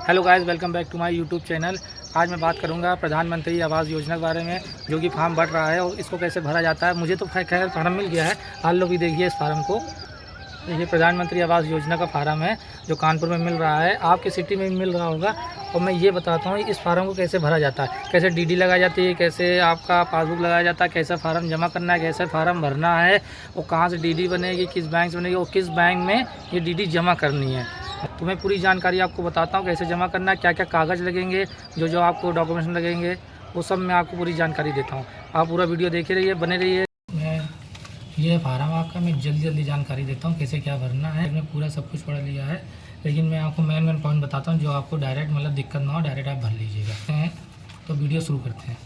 Hello guys, welcome back to my YouTube channel. आज मैं बात करूंगा प्रधानमंत्री आवास योजना के बारे में, जो कि फार्म बढ़ रहा है और इसको कैसे भरा जाता है। मुझे तो खैर फार्म मिल गया है। आप लोग भी देखिए इस फार्म को। ये प्रधानमंत्री आवास योजना का फार्म है जो कानपुर में मिल रहा है। आपकी सिटी में भी मिल रहा होगा। और मैं ये बताता हूँ इस फार्म को कैसे भरा जाता है, कैसे डीडी लगाई जाती है, कैसे आपका पासबुक लगाया जाता है, कैसे फार्म जमा करना है, कैसे फार्म भरना है, और कहाँ से डीडी बनेगी, किस बैंक से बनेगी और किस बैंक में ये डीडी जमा करनी है। तो मैं पूरी जानकारी आपको बताता हूँ कैसे जमा करना है, क्या क्या कागज़ लगेंगे, जो आपको डॉक्यूमेंट्स लगेंगे, वो सब मैं आपको पूरी जानकारी देता हूँ। आप पूरा वीडियो देखे रहिए, बने रहिए। ये फार्म आपका मैं जल्दी जानकारी देता हूँ कैसे क्या भरना है। मैंने पूरा सब कुछ पढ़ लिया है, लेकिन मैं आपको मेन पॉइंट बताता हूँ जो आपको डायरेक्ट मतलब दिक्कत ना हो, डायरेक्ट आप भर लीजिएगा। तो वीडियो शुरू करते हैं।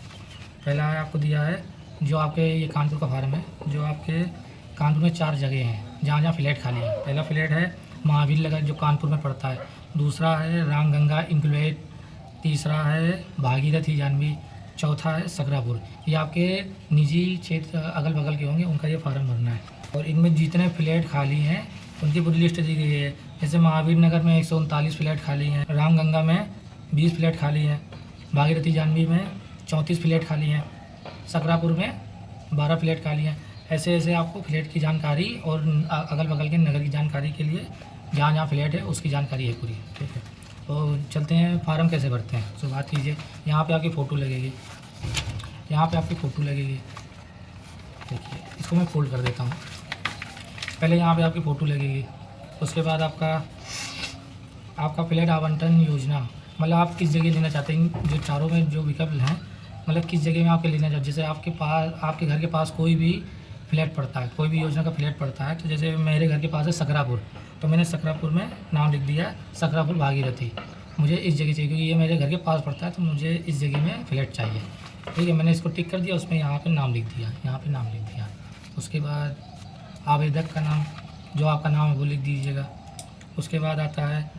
पहला आपको दिया है जो आपके ये कानपुर का फार्म है, जो आपके कानपुर में 4 जगह हैं जहाँ फ्लैट खाली है। पहला फ्लैट है महावीर नगर जो कानपुर में पड़ता है, दूसरा है रामगंगा इंक्लेव, तीसरा है भागीरथी जानवी, चौथा है सकरापुर। ये आपके निजी क्षेत्र अगल बगल के होंगे, उनका ये फार्म भरना है। और इनमें जितने फ्लैट खाली हैं उनकी पूरी लिस्ट दी गई है। जैसे महावीर नगर में 139 फ्लैट खाली हैं, रामगंगा में 20 फ्लैट खाली हैं, भागीरथी जानवी में 34 फ्लैट खाली हैं, सकरापुर में 12 फ्लैट खाली हैं। ऐसे ऐसे आपको फ्लैट की जानकारी और अगल बगल के नगर की जानकारी के लिए जहाँ जहाँ फ्लैट है उसकी जानकारी है पूरी। ठीक है, तो चलते हैं फार्म कैसे भरते हैं। शुरुआत कीजिए। यहाँ पे आपकी फ़ोटो लगेगी, यहाँ पे आपकी फ़ोटो लगेगी। देखिए, इसको मैं फोल्ड कर देता हूँ। पहले यहाँ पे आपकी फ़ोटो लगेगी, उसके बाद आपका फ्लैट आवंटन योजना, मतलब आप किस जगह लेना चाहते हैं। जो चारों में जो विकल्प हैं, मतलब किस जगह में आपके लेना चाहते हैं। जैसे आपके घर के पास कोई भी फ्लैट पड़ता है, कोई भी योजना का फ्लैट पड़ता है, तो जैसे मेरे घर के पास है सकरापुर, तो मैंने सकरापुर में नाम लिख दिया है, सकरापुर भागीरथी। मुझे इस जगह चाहिए क्योंकि ये मेरे घर के पास पड़ता है, तो मुझे इस जगह में फ्लैट चाहिए। ठीक है, मैंने इसको टिक कर दिया, उसमें यहाँ पे नाम लिख दिया, यहाँ पे नाम लिख दिया। उसके बाद आवेदक का नाम, जो आपका नाम है वो लिख दीजिएगा। उसके बाद आता है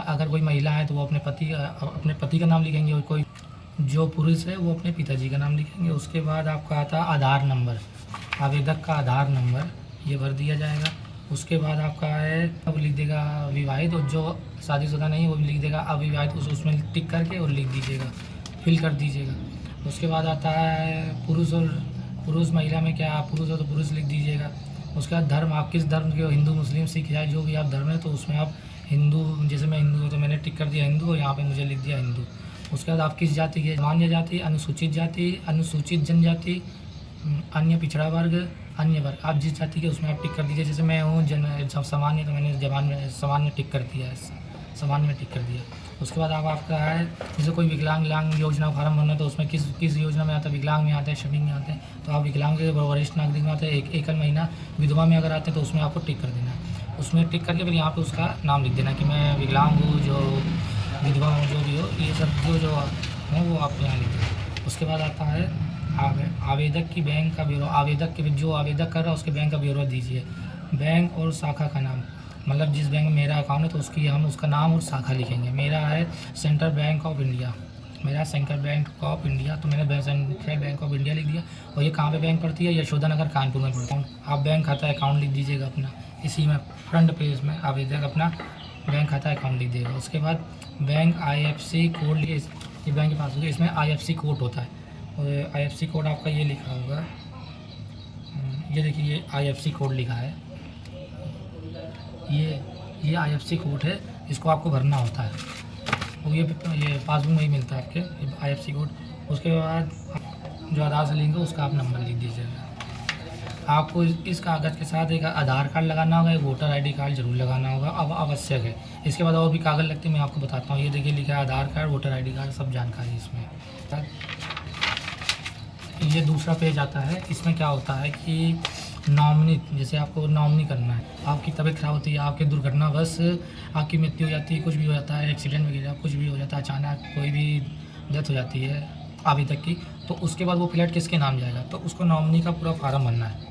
अगर कोई महिला है तो वो अपने पति का नाम लिखेंगे, और कोई जो पुरुष है वो अपने पिताजी का नाम लिखेंगे। उसके बाद आपका आता है आधार नंबर, आवेदक का आधार नंबर ये भर दिया जाएगा। उसके बाद आपका है अब लिख देगा विवाहित, और जो शादीशुदा नहीं है वो लिख देगा अविवाहित, उसमें टिक करके और लिख दीजिएगा, फिल कर दीजिएगा। उसके बाद आता है पुरुष महिला में क्या, पुरुष हो तो पुरुष लिख दीजिएगा। उसके बाद धर्म, आप किस धर्म के हो, हिंदू मुस्लिम सिख ईसाई जो भी आप धर्म है, तो उसमें आप हिंदू, जैसे मैं हिंदू हूँ तो मैंने टिक कर दिया हिंदू, और यहाँ पे मुझे लिख दिया हिंदू। उसके बाद आप किस जाति के, सामान्य जाति, अनुसूचित जाति, अनुसूचित जनजाति, अन्य पिछड़ा वर्ग, अन्य वर्ग, आप जिस जाति के उसमें आप टिक कर दीजिए। जैसे मैं हूँ सामान्य, तो मैंने सामान्य टिक कर दिया है, सामान्य में टिक कर दिया। उसके बाद आपका है जैसे कोई विकलांग योजना फार्म भरना है, तो उसमें किस योजना में आता है, विकलांग में आता है, श्रमिक में आते हैं, तो आप विकलांग के वरिष्ठ नागरिक में आते हैं, एकल महिला, विधवा में अगर आते हैं तो उसमें आपको टिक कर देना है। उसमें टिक करके फिर यहाँ पे उसका नाम लिख देना कि मैं विकलांग हूँ, जो विधवा हूँ, जो भी हो, ये सब जो है वो आप यहाँ लिख दें। उसके बाद आता है आवेदक की बैंक का ब्यौरा, आवेदक के जो आवेदक कर रहा है उसके बैंक का ब्यौरा दीजिए। बैंक और शाखा का नाम, मतलब जिस बैंक में मेरा अकाउंट है तो हम उसका नाम और शाखा लिखेंगे। मेरा है सेंट्रल बैंक ऑफ इंडिया, तो मैंने सेंट्रल बैंक ऑफ इंडिया लिख दिया। और ये कहाँ पे बैंक पड़ती है, यशोदा नगर कानपुर में पड़ता है। आप बैंक खाता अकाउंट लिख दीजिएगा अपना, इसी में फ्रंट पेज में आवेदक अपना बैंक खाता अकाउंट लिख देगा। उसके बाद बैंक IFC कोड, ये बैंक के पास होगा, इसमें IFC कोड होता है, और IFC कोड आपका ये लिखा होगा, ये देखिए ये IFC कोड लिखा है, ये IFC कोड है, इसको आपको भरना होता है। और ये पासबुक में ही मिलता है आपके IFC कोड। उसके बाद जो आधार से लिंक है उसका आप नंबर लिख दीजिएगा। आपको इस कागज़ के साथ एक आधार कार्ड लगाना होगा, एक वोटर ID कार्ड जरूर लगाना होगा, अब आवश्यक है। इसके बाद और भी कागज़ लगते हैं, मैं आपको बताता हूँ। ये देखिए लिखा है आधार कार्ड, वोटर ID कार्ड, सब जानकारी इसमें। ये दूसरा पेज आता है, इसमें क्या होता है कि नॉमिनी, जैसे आपको नॉमिनी करना है, आपकी तबीयत खराब होती है, आपकी दुर्घटनावश आपकी मृत्यु हो जाती है, कुछ भी हो जाता है, एक्सीडेंट वगैरह कुछ भी हो जाता है, अचानक कोई भी डेथ हो जाती है आवेदक की, तो उसके बाद वो फ्लैट किसके नाम जाएगा, तो उसको नॉमिनी का पूरा फार्म भरना है।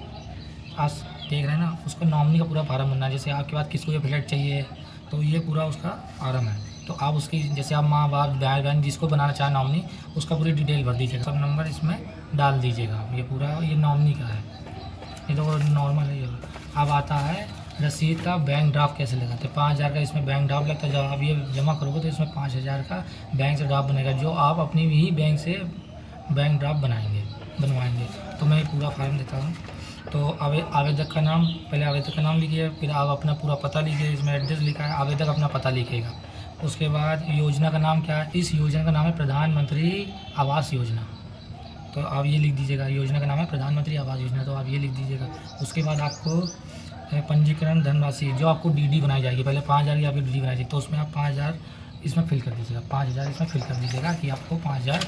आप देख रहे हैं ना, उसको नॉमिनी का पूरा फार्म भरना है। जैसे आपके पास किसको ये फ्लैट चाहिए, तो ये पूरा उसका फार्म है। तो आप उसकी, जैसे आप माँ बाप भाई बहन जिसको बनाना चाहें नॉमिनी, उसका पूरी डिटेल भर दीजिएगा, सब नंबर इसमें डाल दीजिएगा। ये पूरा ये नॉमिनी का है, ये तो नॉर्मल है। अब आता है रसीद का बैंक ड्राफ्ट कैसे लगाते हैं। 5,000 का इसमें बैंक ड्राफ्ट लगता है। जब आप ये जमा करोगे तो इसमें 5,000 का बैंक से ड्राफ्ट बनेगा, जो आप अपनी ही बैंक से बैंक ड्राफ्ट बनवाएंगे। तो मैं पूरा फॉर्म देता हूँ। तो आवेदक का नाम, पहले आवेदक का नाम लिखिए, फिर आप अपना पूरा पता लिखिए। इसमें एड्रेस लिखा है, आवेदक अपना पता लिखेगा। उसके बाद योजना का नाम क्या है, इस योजना का नाम है प्रधानमंत्री आवास योजना। तो आप ये लिख दीजिएगा, योजना का नाम है प्रधानमंत्री आवास योजना, तो आप ये लिख दीजिएगा। उसके बाद आपको पंजीकरण धनराशि, जो आपको डीडी बनाई जाएगी, पहले 5,000 की आपकी डीडी बनाई जाएगी, तो उसमें आप 5,000 इसमें फिल कर दीजिएगा, 5,000 इसमें फिल कर दीजिएगा कि आपको 5,000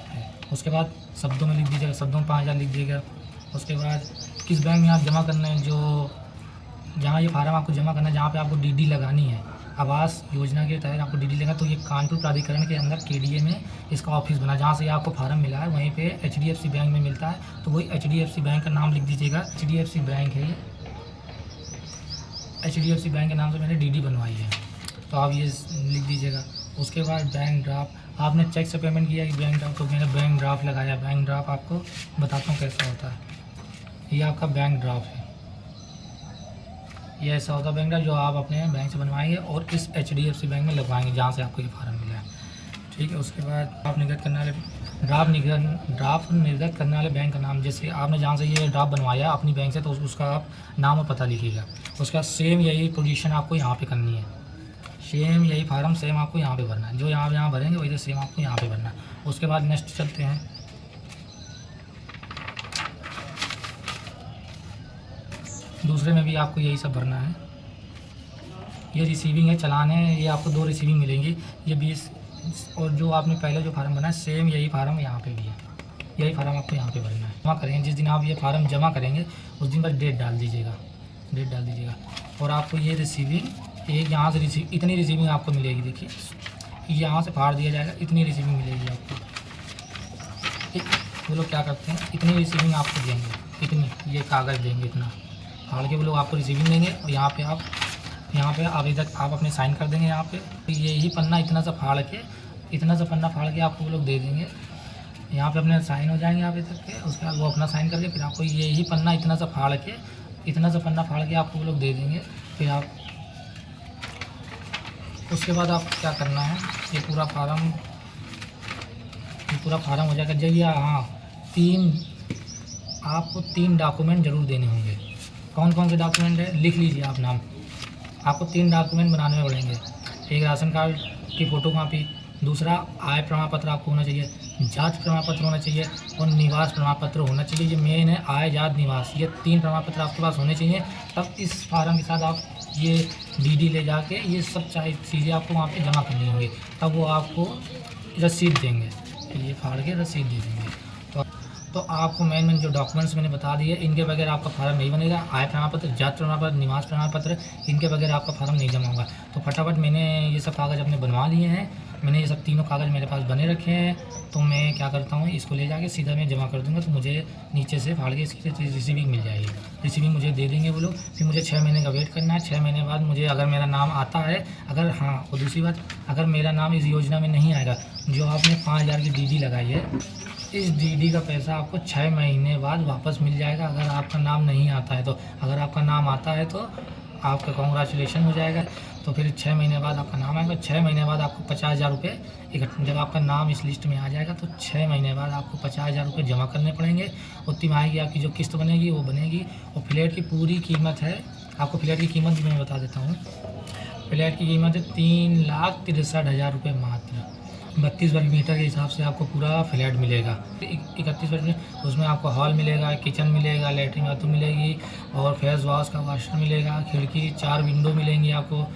है। उसके बाद शब्दों में लिख दीजिएगा, शब्दों में 5,000 लिख दीजिएगा। उसके बाद किस बैंक में आप जमा करना है, जो जहाँ ये फार्म आपको जमा करना है, जहाँ पे आपको डीडी लगानी है, आवास योजना के तहत आपको डीडी लेगा, तो ये कानपुर प्राधिकरण के अंदर केडीए में इसका ऑफिस बना, जहाँ से आपको फार्म मिला है वहीं पे HDFC बैंक में मिलता है। तो वही HDFC बैंक का नाम लिख दीजिएगा, HDFC बैंक है ये, HDFC बैंक के नाम से मैंने डीडी बनवाई है, तो आप ये लिख दीजिएगा। उसके बाद बैंक ड्राफ्ट, आपने चेक से पेमेंट किया कि बैंक ड्राफ्ट, तो मैंने बैंक ड्राफ्ट लगाया। बैंक ड्राफ्ट आपको बताता हूँ कैसा होता है। ये आपका बैंक ड्राफ्ट है, ये ऐसा होता है बैंक ड्राफ्ट, जो आप अपने बैंक से बनवाएंगे और इस HDFC बैंक में लगवाएंगे जहाँ से आपको ये फार्म मिला है। ठीक है। उसके बाद ड्राफ्ट निर्गत करने वाले बैंक का नाम, जैसे आपने जहाँ से ये ड्राफ्ट बनवाया अपनी बैंक से, तो उसका आप नाम और पता लिखिएगा। उसके बाद सेम यही पोजीशन आपको यहाँ पे करनी है, सेम यही फार्म सेम आपको यहाँ पे भरना है, जो यहाँ भरेंगे वही सेम आपको यहाँ पे भरना है। उसके बाद नेक्स्ट चलते हैं। दूसरे में भी आपको यही सब भरना है। ये रिसीविंग है, चालान है, ये आपको 2 रिसीविंग मिलेंगी, ये 20, और जो आपने पहले जो फार्म बनाया सेम यही फार्म यहाँ पे भी है, यही फार्म आपको यहाँ पे भरना है। जमा करेंगे, जिस दिन आप ये फार्म जमा करेंगे उस दिन बस डेट डाल दीजिएगा, और आपको ये रिसीविंग एक यहाँ से इतनी रिसीविंग आपको मिलेगी। देखिए यहाँ से फाड़ दिया जाएगा, इतनी रिसीविंग मिलेगी आपको। वो लोग क्या करते हैं, इतनी रिसीविंग आपको देंगे, इतनी ये कागज़ देंगे, इतना फाड़ के वो लोग आपको रिसीविंग देंगे, और यहाँ पे आवेदक आप अपने साइन कर देंगे। यहाँ पे यही पन्ना इतना सा पन्ना फाड़ के आपको वो लोग दे देंगे। यहाँ पे अपने साइन हो जाएंगे आवेदक के, उसके बाद वो अपना साइन करके फिर आपको यही पन्ना इतना सा पन्ना फाड़ के आपको वो लोग दे देंगे। फिर आप उसके बाद आप क्या करना है, ये पूरा फार्म हो जाएगा। जब आपको 3 डॉक्यूमेंट ज़रूर देने होंगे। कौन कौन से डॉक्यूमेंट है लिख लीजिए आप नाम। आपको 3 डॉक्यूमेंट बनाने पड़ेंगे। एक राशन कार्ड की फ़ोटो कॉपी, दूसरा आय प्रमाण पत्र आपको होना चाहिए, जात प्रमाण पत्र होना चाहिए, और निवास प्रमाण पत्र होना चाहिए। ये मेन है, आय जात निवास, ये 3 प्रमाण पत्र आपके पास होने चाहिए। तब इस फार्म के साथ आप ये डीडी ले जाके ये सब चीज़ें आपको वहाँ पे जमा करनी होंगी, तब वो आपको रसीद देंगे। ये फाड़ के रसीद दे देंगे। तो आपको मेन जो डॉक्यूमेंट्स मैंने बता दिए, इनके बगैर आपका फार्म नहीं बनेगा। आय प्रमाण पत्र, जात प्रमाण पत्र, निवास प्रमाण पत्र, इनके बगैर आपका फार्म नहीं जमा होगा। तो फटाफट मैंने ये सब कागज़ अपने बनवा लिए हैं, मैंने ये सब तीनों कागज़ मेरे पास बने रखे हैं। तो मैं क्या करता हूँ, इसको ले जाके सीधा मैं जमा कर दूँगा, तो मुझे नीचे से फाड़ के इसकी रिसीविंग मिल जाएगी। रिसीविंग मुझे दे देंगे वो लोग। फिर मुझे 6 महीने का वेट करना है। 6 महीने बाद मुझे अगर मेरा नाम आता है, अगर हाँ, और दूसरी बात, अगर मेरा नाम इस योजना में नहीं आएगा, जो आपने 5,000 की डीडी लगाई है, इस डीडी का पैसा आपको 6 महीने बाद वापस मिल जाएगा। अगर आपका नाम नहीं आता है तो, अगर आपका नाम आता है तो आपका कॉन्ग्रेचुलेशन हो जाएगा। तो फिर 6 महीने बाद आपका नाम आएगा। 6 महीने बाद आपको 50,000 रुपये इकट्ठा, जब आपका नाम इस लिस्ट में आ जाएगा तो 6 महीने बाद आपको 50,000 रुपये जमा करने पड़ेंगे। और तिमाही की आपकी जो किस्त बनेगी वो बनेगी। और फ्लैट की पूरी कीमत है, आपको फ्लैट की कीमत भी मैं बता देता हूँ। फ्लैट की कीमत है 3,63,000 रुपये मात्र। 32 वर्ग मीटर के हिसाब से आपको पूरा फ्लैट मिलेगा। 31 वर्ग में उसमें आपको हॉल मिलेगा, किचन मिलेगा, लेटरिन बाथरूम मिलेगी, और फेस वॉश का वाशर मिलेगा, खिड़की 4 विंडो मिलेंगी आपको,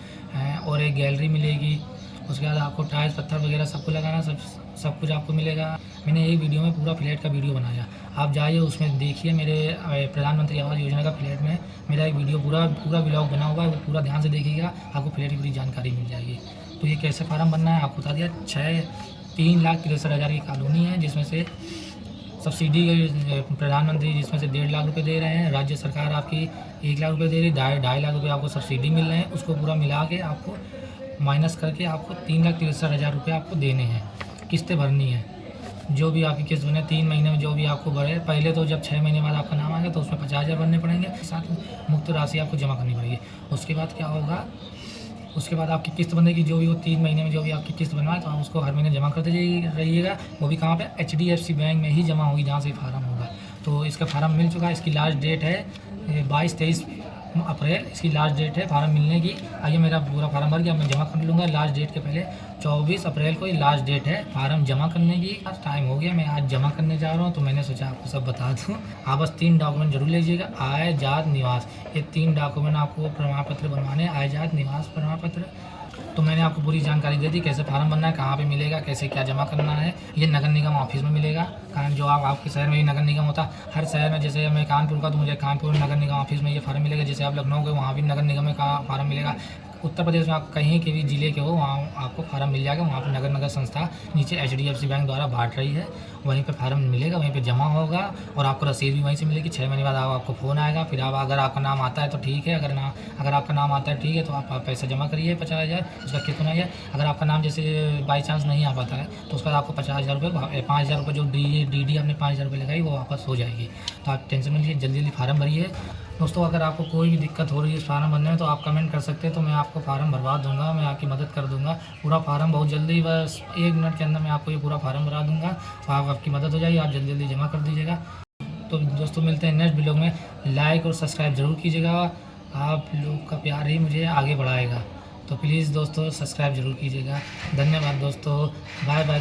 और एक गैलरी मिलेगी। उसके बाद आपको टाइल्स पत्थर वगैरह सबको लगाना, सब कुछ आपको मिलेगा। मैंने एक वीडियो में पूरा फ्लैट का वीडियो बनाया, आप जाइए उसमें देखिए। मेरे प्रधानमंत्री आवास योजना का फ्लैट में मेरा एक वीडियो पूरा ब्लॉग बना हुआ है, वो पूरा ध्यान से देखिएगा, आपको फ्लैट की पूरी जानकारी मिल जाएगी। तो ये कैसे फार्म बनना है आपको बता दिया। 3,63,000 की कॉलोनी है, जिसमें से सब्सिडी प्रधानमंत्री जिसमें से 1.5 लाख रुपए दे रहे हैं। राज्य सरकार आपकी 1 लाख रुपए दे रही है, 2.5 लाख रुपए आपको सब्सिडी मिल रहे हैं। उसको पूरा मिला के आपको माइनस करके आपको 3,63,000 रुपये आपको देने हैं, किस्तें भरनी है। जो भी आपकी किस्त बने 3 महीने में जो भी आपको बढ़े, पहले तो जब 6 महीने बाद आपका नाम आएगा तो उसमें 50,000 भरने पड़ेंगे, साथ में मुक्त राशि आपको जमा करनी पड़ेगी। उसके बाद क्या होगा, उसके बाद आपकी किस्त बनेगी, जो भी वो 3 महीने में जो भी आपकी किस्त बनवाए तो आप उसको हर महीने जमा करते रहिएगा। वो भी कहाँ पे, HDFC बैंक में ही जमा होगी जहाँ से फार्म होगा। तो इसका फार्म मिल चुका है, इसकी लास्ट डेट है 22-23 अप्रैल इसकी लास्ट डेट है फार्म मिलने की। आइए मेरा पूरा फार्म भर गया, मैं जमा कर लूँगा। लास्ट डेट के पहले 24 अप्रैल को ही लास्ट डेट है फार्म जमा करने की। आज टाइम हो गया, मैं आज जमा करने जा रहा हूँ, तो मैंने सोचा आपको सब बता दूँ। आप बस 3 डॉक्यूमेंट जरूर लीजिएगा, आय, जात, निवास। ये 3 डॉक्यूमेंट आपको प्रमाण पत्र बनवाने, आय, जात, निवास प्रमाण पत्र। तो मैंने आपको पूरी जानकारी दे दी, कैसे फार्म भरना है, कहाँ पे मिलेगा, कैसे क्या जमा करना है। ये नगर निगम ऑफिस में मिलेगा, कारण जो आपके शहर में भी नगर निगम होता है। हर शहर में, जैसे मैं कानपुर का, तो मुझे कानपुर नगर निगम ऑफिस में ये फार्म मिलेगा। जैसे आप लखनऊ के, वहाँ भी नगर निगम में का फार्म मिलेगा। उत्तर प्रदेश में आप कहीं के भी ज़िले के हो, वहाँ आपको फार्म मिल जाएगा। वहाँ पर नगर संस्था नीचे HDFC बैंक द्वारा बांट रही है, वहीं पे फार्म मिलेगा, वहीं पे जमा होगा और आपको रसीद भी वहीं से मिलेगी। 6 महीने बाद आपको फ़ोन आएगा। फिर आप, अगर आपका नाम आता है तो ठीक है, अगर आपका नाम आता है ठीक है, तो आप पैसा जमा करिए 50,000, उसका कितना है। अगर आपका नाम जैसे बाई चांस नहीं आ पाता है तो उसका आपको 50,000 रुपये, 5,000 रुपये जो DD आपने 5,000 रुपये लगाई वो वापस हो जाएगी। तो आप टेंशन मत लीजिए, जल्दी जल्दी फार्म भरिए। दोस्तों, अगर आपको कोई भी दिक्कत हो रही है इस फार्म भरने में तो आप कमेंट कर सकते हैं, तो मैं आपको फार्म भरवा दूंगा, मैं आपकी मदद कर दूंगा। पूरा फार्म बहुत जल्दी, बस 1 मिनट के अंदर मैं आपको ये पूरा फार्म भरा दूंगा, तो आपकी मदद हो जाएगी। आप जल्दी जल्दी जमा कर दीजिएगा। तो दोस्तों, मिलते हैं नेक्स्ट वीडियो में। लाइक और सब्सक्राइब ज़रूर कीजिएगा, आप लोग का प्यार ही मुझे आगे बढ़ाएगा। तो प्लीज़ दोस्तों, सब्सक्राइब ज़रूर कीजिएगा। धन्यवाद दोस्तों, बाय बाय।